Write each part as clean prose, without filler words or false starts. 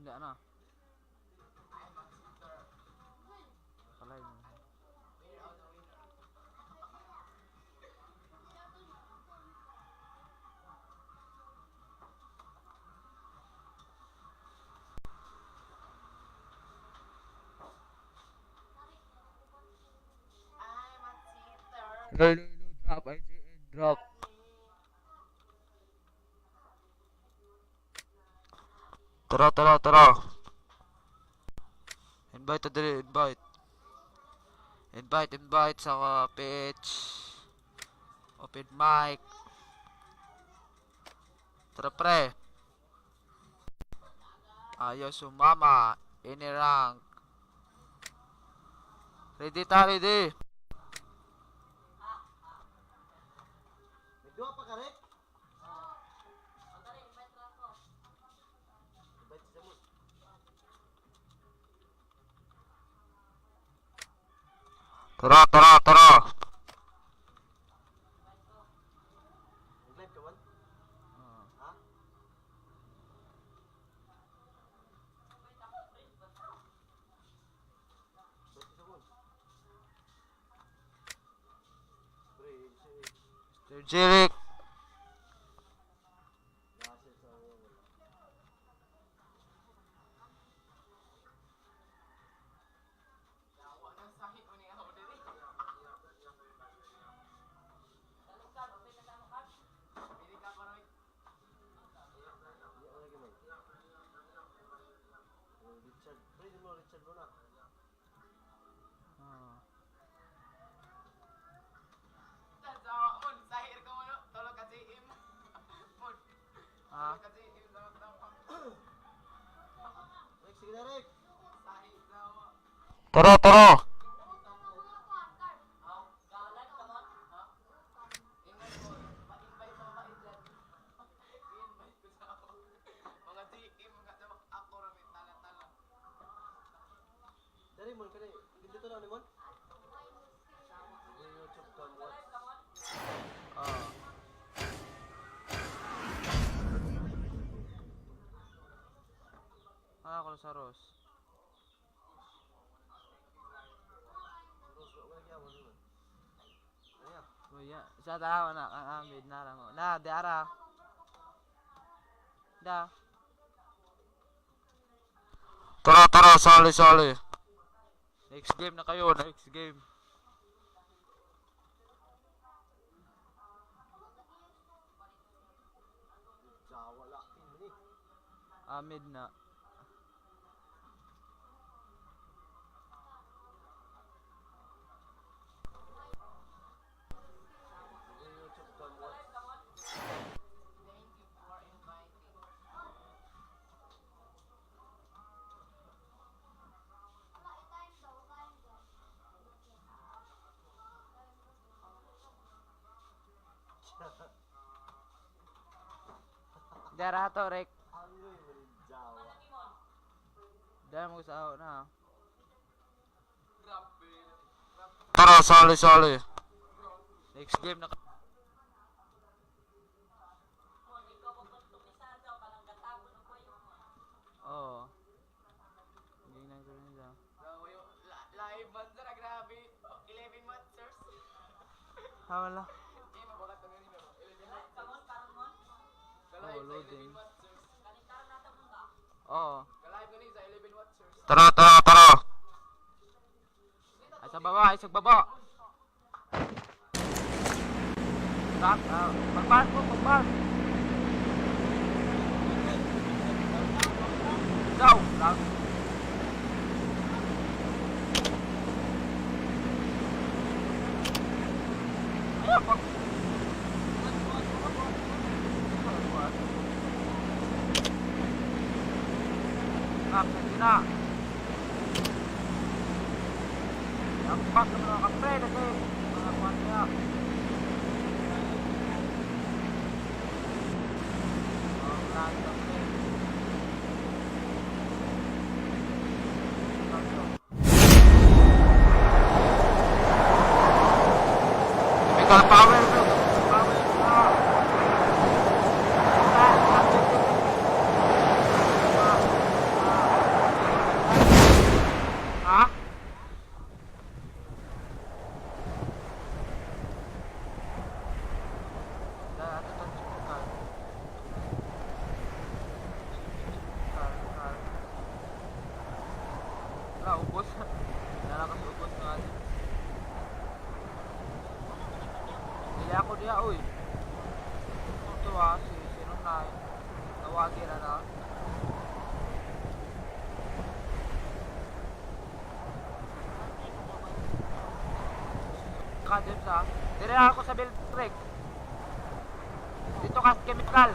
Hindi, ano? Palay mo. Low, drop, IGN, drop. Tara, tara, tara. Invite to the invite. Invite sa page. Open mic. Tara pre. Ayaw sumama. Any rank. Ready ta, ready. Dua pa ka rin? Tara, tara, tara. Nag-live ka man? Ha? Sir Jeric. Richard, pwede mo Richard mo na. Rick, sige na Rick. Tara, tara. Dari mon kani, dito na ni mon. YouTube come watch. Ako sa Ros. Kuya, sa tawa na ang amid na lang. Na, di ara. Da. Tara, tara, sali, sali. Next game na kayo, next game. Wala ini. Amid na. YouTube come watch. Dara to, Rick. Ayoy mo ni Jawa. Dara mo sa na. Tara, sali, sali. Next game na. Oo. Hindi na ito nila. Live man sir, grabe. 11 months, sirs. Ha, wala. Eh, mabagat na ganun mo. 11 months. Kamon, karon mo? Oo, loading. 11 months, sirs. Kanikaran natin mo ba? Oo. Ka-live ko ni sa 11 months, sirs. Tara, tara, tara. Ay, sa baba, ay, sa baba. Stop, pagban mo, pagban. Go, lang. Ayan, pag... Sige na. Ampak sa mga kapre, kasi mga kuwan niya. Ang lahat kapre. Chemical power, bro. Power. ako diya, uy. Ito si Sinunay. Tawagin na na. Kadim sa. Dire ako sa Beltrek. Dito ka sa chemical.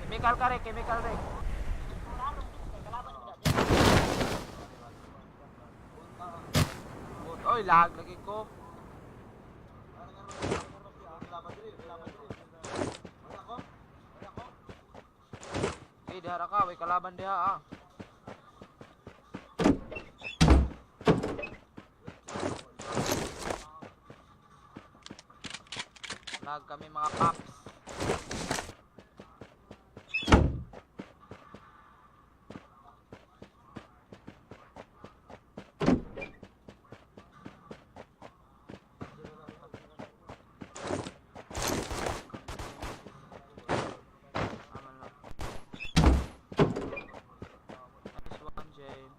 Chemical ka rin, chemical rin. Oy, lag lagi ko. Okay, dihara ka, way kalaban diha ah. Lag kami mga paps. Nice one, James.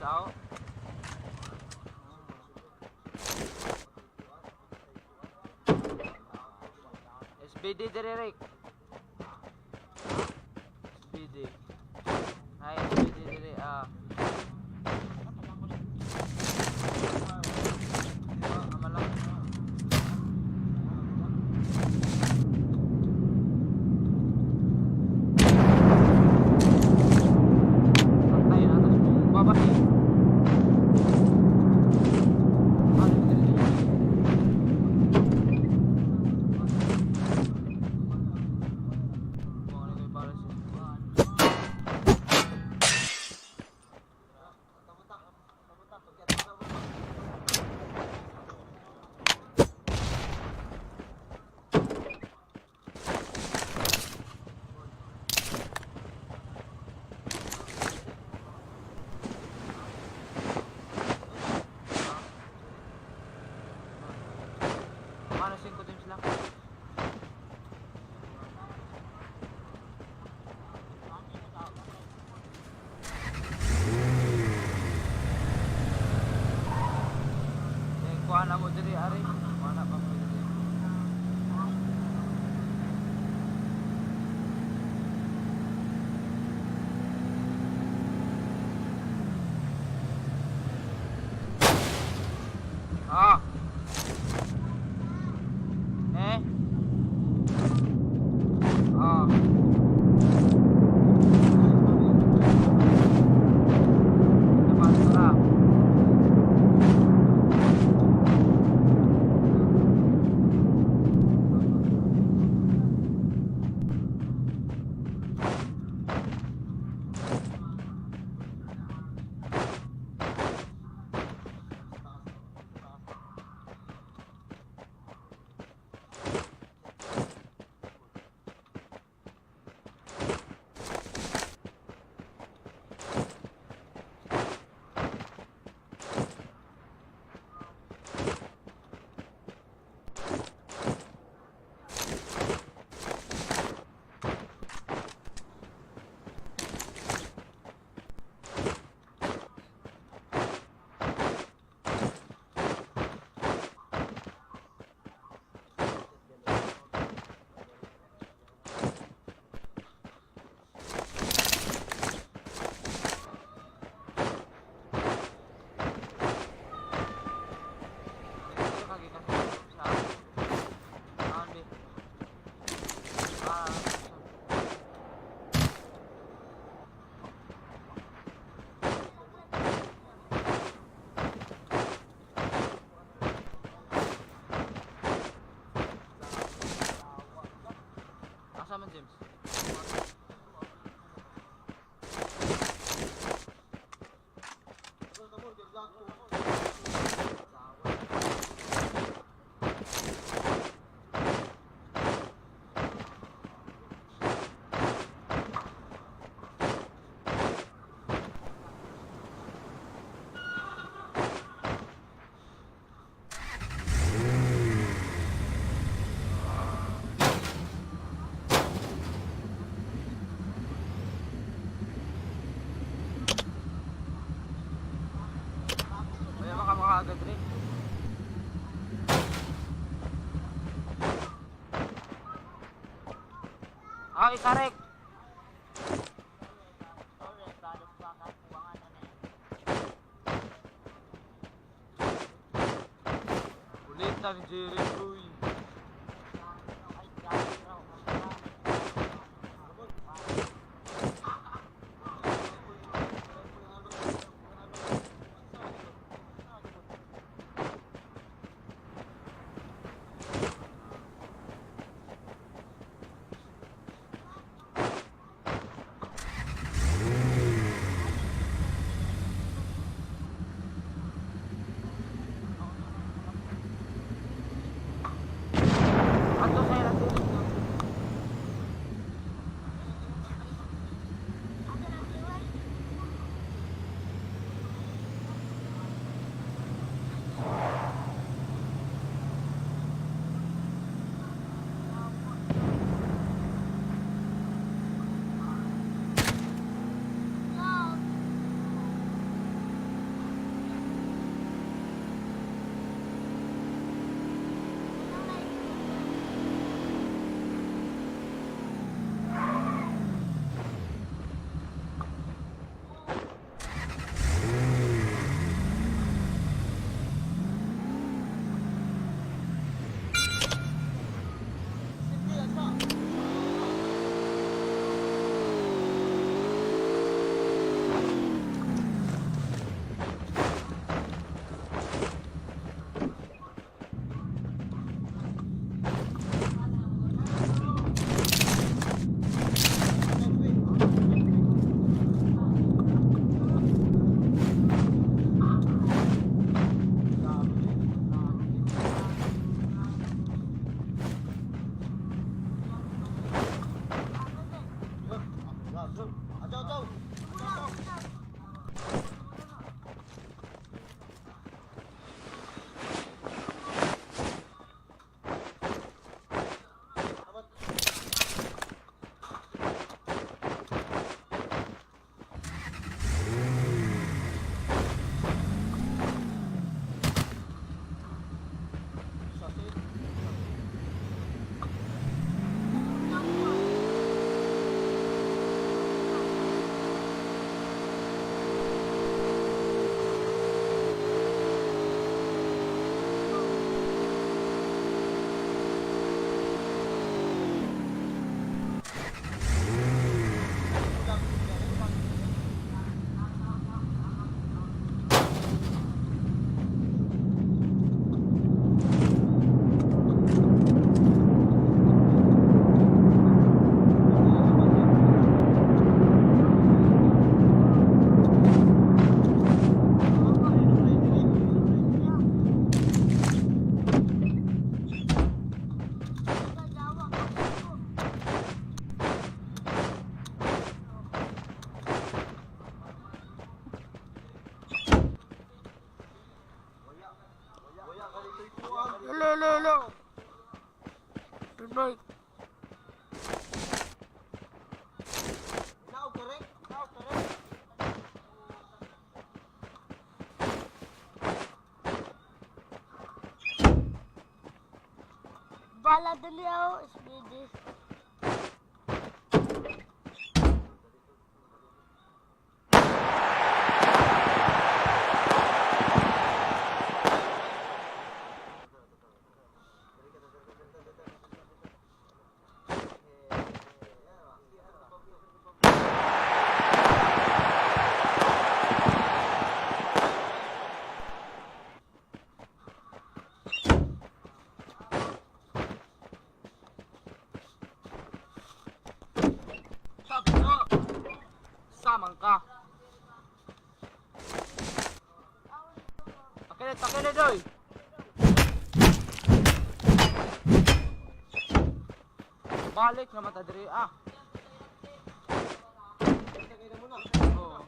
Sao? SBD dire Rick. SBD. Ay, SBD dire ah. Amalang. Patay na tapos babati. Ano 5 teams lang? Kuha na mo diri ari. Kuha na pa mo diri. Ah. Eh. Ah. Dapat tara. agad rin. Ah, ikarek. Ulitan, Jerry, uy. Ato saya natin. Hello. Goodbye. Bala dali ako, speedy. Samang ka. Pakilit, doy. Balik na matadiri ah. Oo.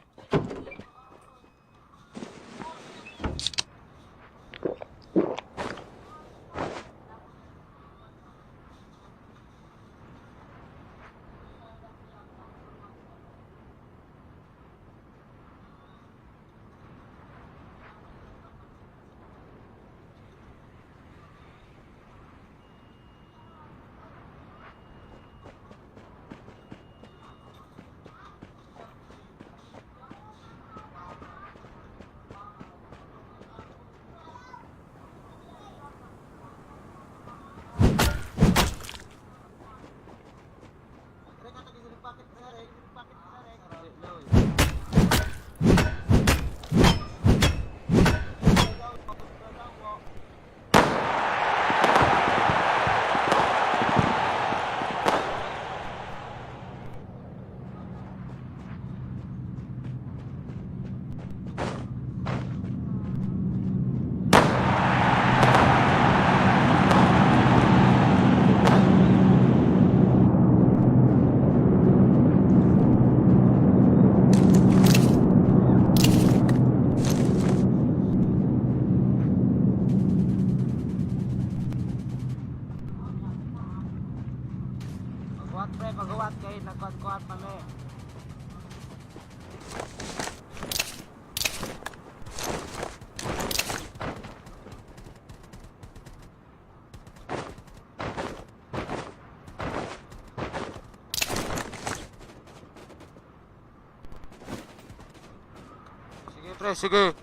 Pre, sige.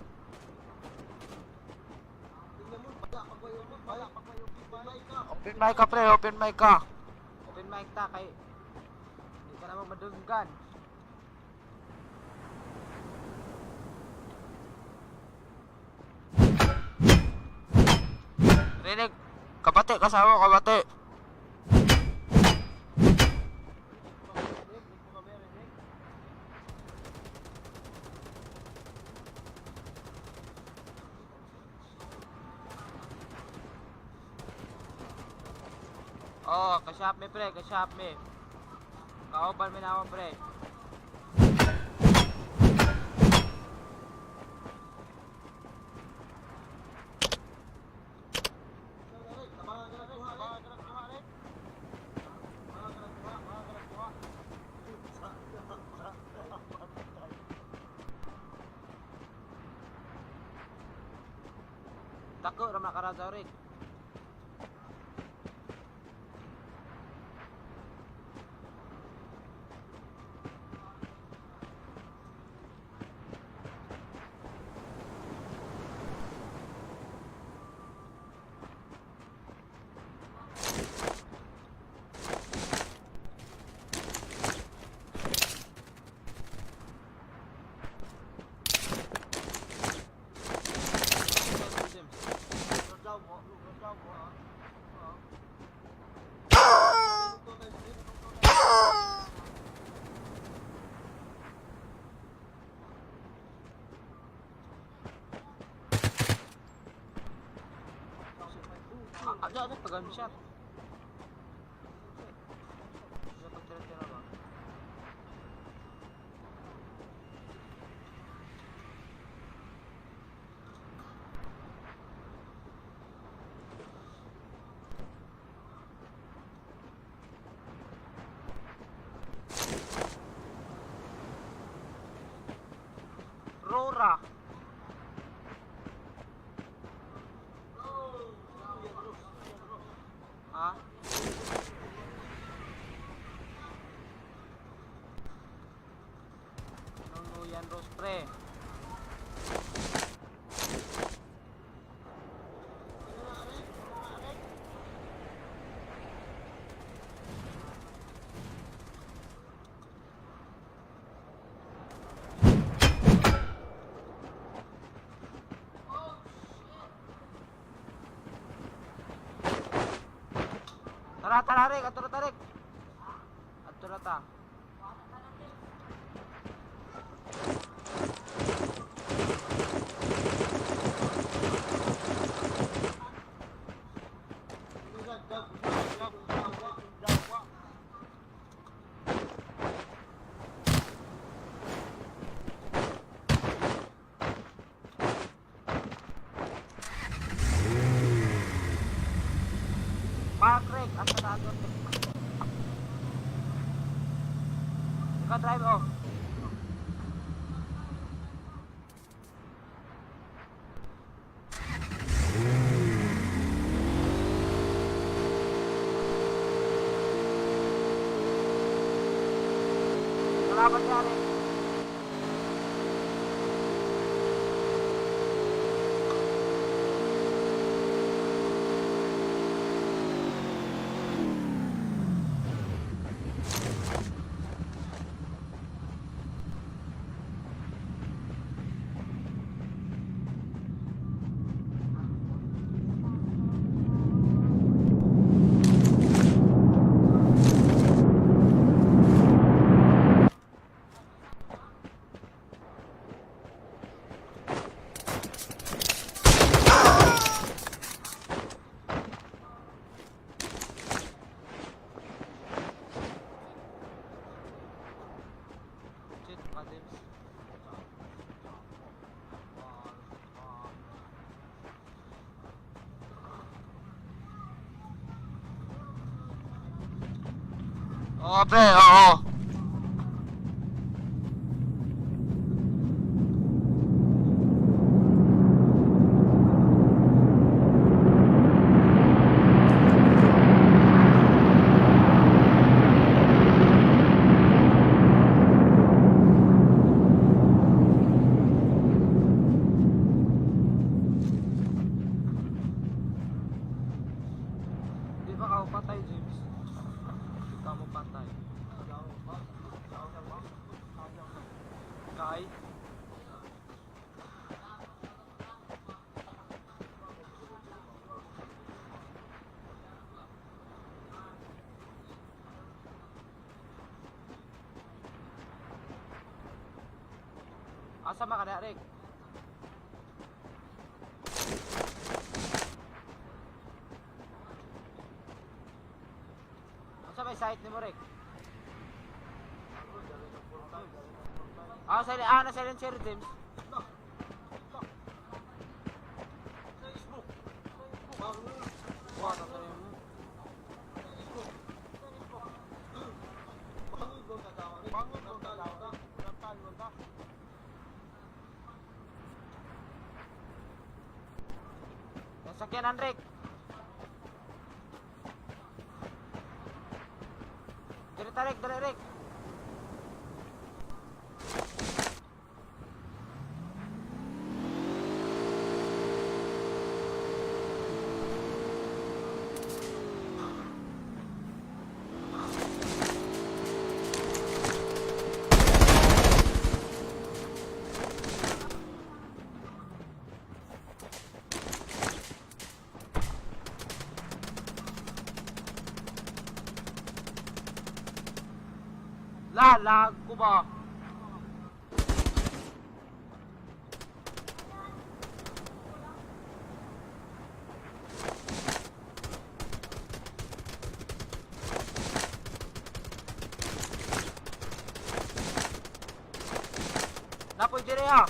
Tingnan mo, pagwayo mo, pagwayo ka. Open mic ka, pre. Open mic ka. Open mic ta, kay... Hindi ka naman madunggan. Rinig. Kabate, kasama, kabate. Oh, kasyap me pre, kasyap me. Kauban me naman pre. Tako ramah karazaurik. Ada pag-gunshot. Ada pagtira-tira ba? Rora. Ha? Nuluyan Rose pre. Tara, tarik, atur tarik. Atur ta. Makrek, asa na doon? Ikaw drive off. Salamat yan eh. Shit, Adams. Oo, pre, oo. Asa ba ka na, Rick? Asa ba yung site ni mo, Rick? Na silent share, James. Buwan ang tayo mo. Yung sakyanan, Rick. Dali, Rick, dali, Rick. Lag ko ba? Napoy dire ha.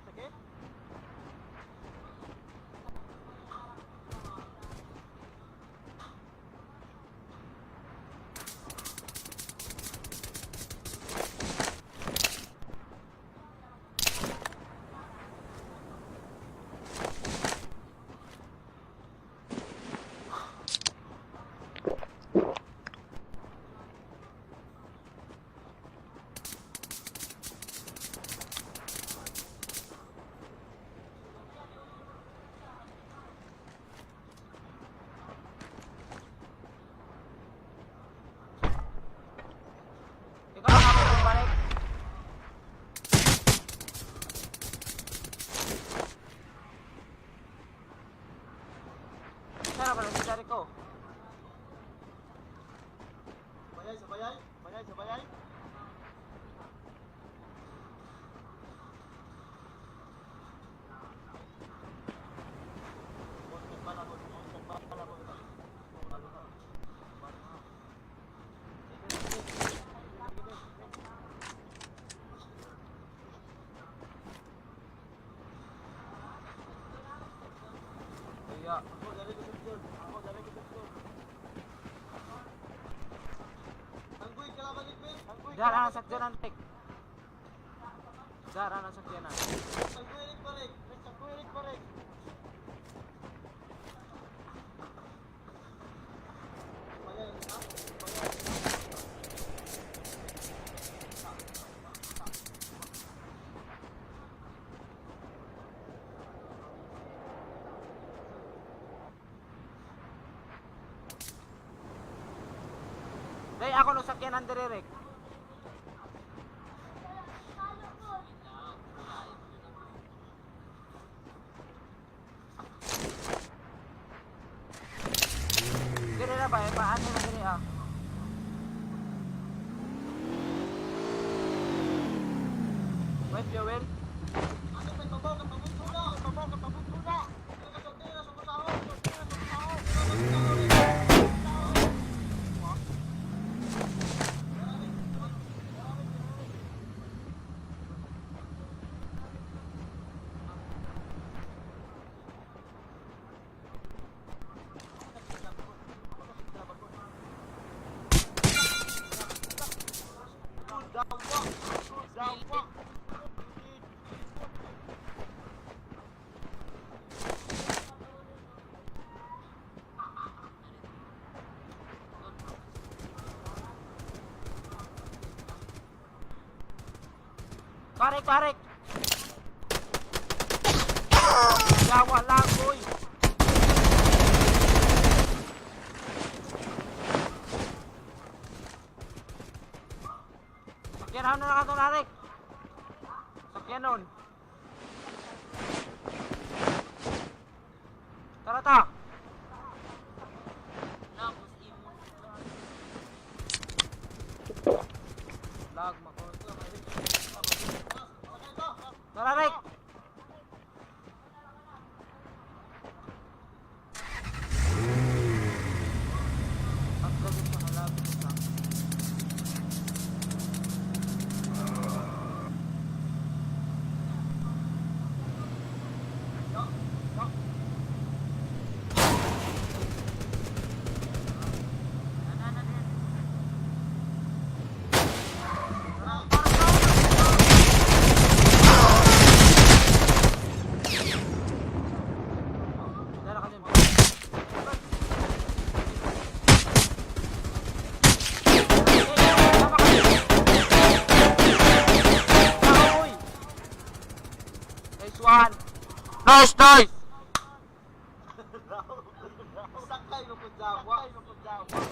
Sakit. Ikaw na ako bumalik. Sana pala si Jericho. Sabayay. Iya. Dar ang sakyanan, Rick. Dar ang sakyanan. Dahil ako no sakyanan dire, Rick. Dire na ba? Paano na dire ah? Wait, Joel. Parik. Nice, nice! Sakay mo po dyan.